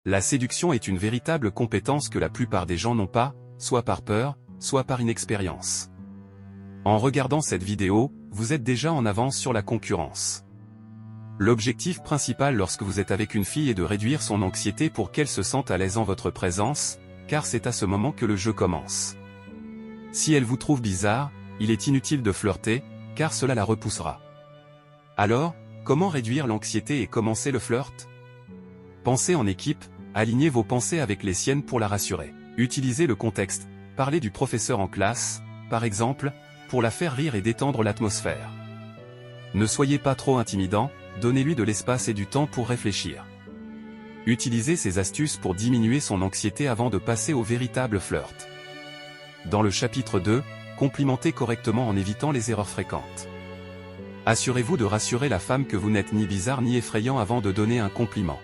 La séduction est une véritable compétence que la plupart des gens n'ont pas, soit par peur, soit par inexpérience. En regardant cette vidéo, vous êtes déjà en avance sur la concurrence. L'objectif principal lorsque vous êtes avec une fille est de réduire son anxiété pour qu'elle se sente à l'aise en votre présence, car c'est à ce moment que le jeu commence. Si elle vous trouve bizarre, il est inutile de flirter, car cela la repoussera. Alors, comment réduire l'anxiété et commencer le flirt? Pensez en équipe, alignez vos pensées avec les siennes pour la rassurer. Utilisez le contexte, parlez du professeur en classe, par exemple, pour la faire rire et détendre l'atmosphère. Ne soyez pas trop intimidant, donnez-lui de l'espace et du temps pour réfléchir. Utilisez ces astuces pour diminuer son anxiété avant de passer au véritable flirt. Dans le chapitre 2, complimentez correctement en évitant les erreurs fréquentes. Assurez-vous de rassurer la femme que vous n'êtes ni bizarre ni effrayant avant de donner un compliment.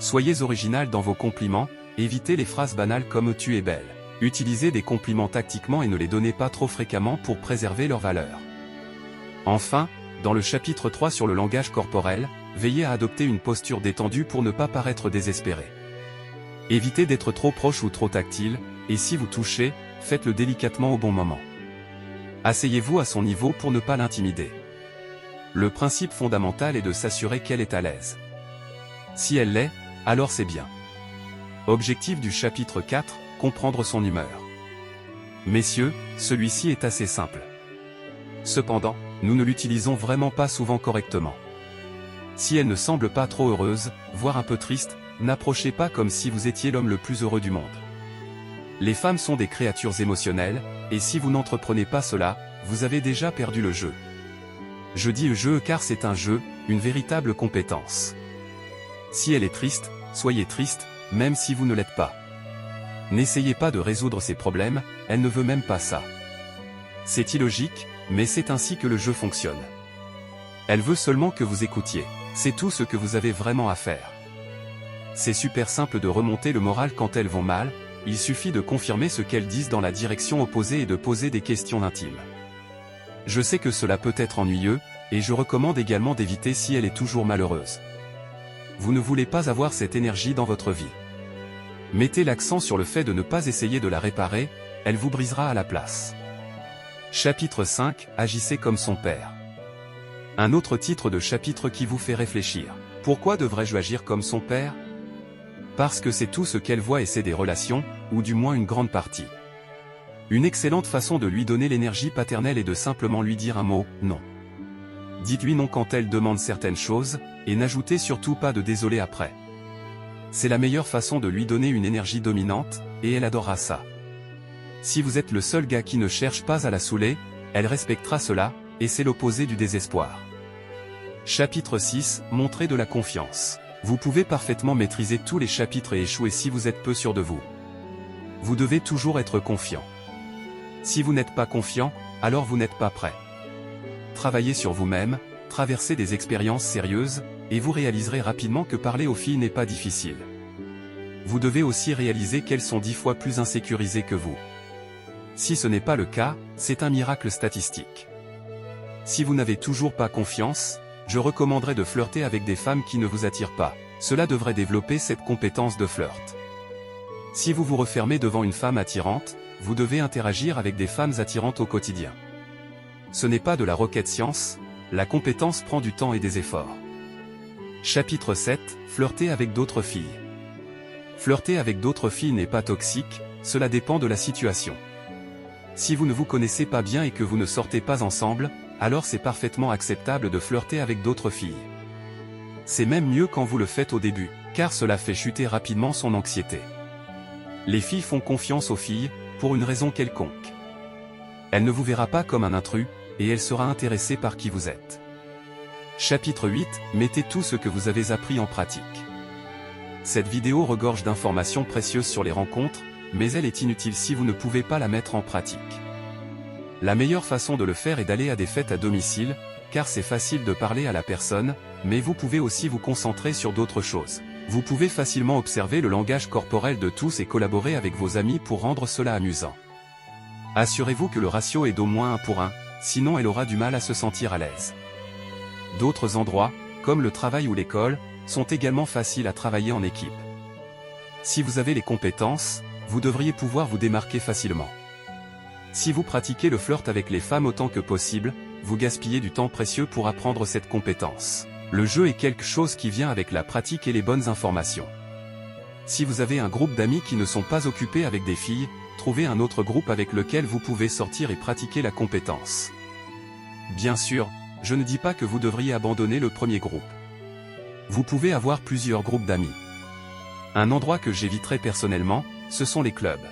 Soyez original dans vos compliments, évitez les phrases banales comme « tu es belle ». Utilisez des compliments tactiquement et ne les donnez pas trop fréquemment pour préserver leur valeur. Enfin, dans le chapitre 3 sur le langage corporel, veillez à adopter une posture détendue pour ne pas paraître désespéré. Évitez d'être trop proche ou trop tactile, et si vous touchez, faites-le délicatement au bon moment. Asseyez-vous à son niveau pour ne pas l'intimider. Le principe fondamental est de s'assurer qu'elle est à l'aise. Si elle l'est, alors c'est bien. Objectif du chapitre 4, comprendre son humeur. Messieurs, celui-ci est assez simple. Cependant, nous ne l'utilisons vraiment pas souvent correctement. Si elle ne semble pas trop heureuse, voire un peu triste, n'approchez pas comme si vous étiez l'homme le plus heureux du monde. Les femmes sont des créatures émotionnelles, et si vous n'entreprenez pas cela, vous avez déjà perdu le jeu. Je dis jeu car c'est un jeu, une véritable compétence. Si elle est triste, soyez triste, même si vous ne l'êtes pas. N'essayez pas de résoudre ses problèmes, elle ne veut même pas ça. C'est illogique, mais c'est ainsi que le jeu fonctionne. Elle veut seulement que vous écoutiez, c'est tout ce que vous avez vraiment à faire. C'est super simple de remonter le moral quand elles vont mal, il suffit de confirmer ce qu'elles disent dans la direction opposée et de poser des questions intimes. Je sais que cela peut être ennuyeux, et je recommande également d'éviter si elle est toujours malheureuse. Vous ne voulez pas avoir cette énergie dans votre vie. Mettez l'accent sur le fait de ne pas essayer de la réparer, elle vous brisera à la place. Chapitre 5, agissez comme son père. Un autre titre de chapitre qui vous fait réfléchir. Pourquoi devrais-je agir comme son père? Parce que c'est tout ce qu'elle voit et c'est des relations, ou du moins une grande partie. Une excellente façon de lui donner l'énergie paternelle est de simplement lui dire un mot, non. Dites-lui non quand elle demande certaines choses, et n'ajoutez surtout pas de désolé après. C'est la meilleure façon de lui donner une énergie dominante, et elle adorera ça. Si vous êtes le seul gars qui ne cherche pas à la saouler, elle respectera cela, et c'est l'opposé du désespoir. Chapitre 6, montrez de la confiance. Vous pouvez parfaitement maîtriser tous les chapitres et échouer si vous êtes peu sûr de vous. Vous devez toujours être confiant. Si vous n'êtes pas confiant, alors vous n'êtes pas prêt. Travaillez sur vous-même, traversez des expériences sérieuses, et vous réaliserez rapidement que parler aux filles n'est pas difficile. Vous devez aussi réaliser qu'elles sont 10 fois plus insécurisées que vous. Si ce n'est pas le cas, c'est un miracle statistique. Si vous n'avez toujours pas confiance, je recommanderais de flirter avec des femmes qui ne vous attirent pas. Cela devrait développer cette compétence de flirt. Si vous vous refermez devant une femme attirante, vous devez interagir avec des femmes attirantes au quotidien. Ce n'est pas de la rocket science, la compétence prend du temps et des efforts. Chapitre 7, flirter avec d'autres filles. Flirter avec d'autres filles n'est pas toxique, cela dépend de la situation. Si vous ne vous connaissez pas bien et que vous ne sortez pas ensemble, alors c'est parfaitement acceptable de flirter avec d'autres filles. C'est même mieux quand vous le faites au début, car cela fait chuter rapidement son anxiété. Les filles font confiance aux filles, pour une raison quelconque. Elle ne vous verra pas comme un intrus, et elle sera intéressée par qui vous êtes. Chapitre 8, mettez tout ce que vous avez appris en pratique. Cette vidéo regorge d'informations précieuses sur les rencontres, mais elle est inutile si vous ne pouvez pas la mettre en pratique. La meilleure façon de le faire est d'aller à des fêtes à domicile, car c'est facile de parler à la personne, mais vous pouvez aussi vous concentrer sur d'autres choses. Vous pouvez facilement observer le langage corporel de tous et collaborer avec vos amis pour rendre cela amusant. Assurez-vous que le ratio est d'au moins 1 pour 1, sinon elle aura du mal à se sentir à l'aise. D'autres endroits, comme le travail ou l'école, sont également faciles à travailler en équipe. Si vous avez les compétences, vous devriez pouvoir vous démarquer facilement. Si vous pratiquez le flirt avec les femmes autant que possible, vous gaspillez du temps précieux pour apprendre cette compétence. Le jeu est quelque chose qui vient avec la pratique et les bonnes informations. Si vous avez un groupe d'amis qui ne sont pas occupés avec des filles, trouvez un autre groupe avec lequel vous pouvez sortir et pratiquer la compétence. Bien sûr, je ne dis pas que vous devriez abandonner le premier groupe. Vous pouvez avoir plusieurs groupes d'amis. Un endroit que j'éviterai personnellement, ce sont les clubs.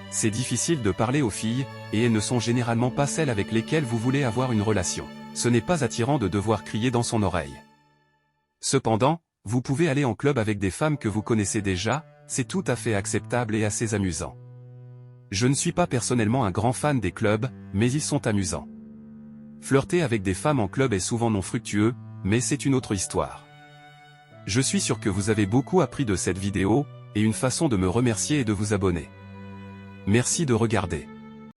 C'est difficile de parler aux filles, et elles ne sont généralement pas celles avec lesquelles vous voulez avoir une relation. Ce n'est pas attirant de devoir crier dans son oreille. Cependant, vous pouvez aller en club avec des femmes que vous connaissez déjà, c'est tout à fait acceptable et assez amusant. Je ne suis pas personnellement un grand fan des clubs, mais ils sont amusants. Flirter avec des femmes en club est souvent non fructueux, mais c'est une autre histoire. Je suis sûr que vous avez beaucoup appris de cette vidéo, et une façon de me remercier est de vous abonner. Merci de regarder.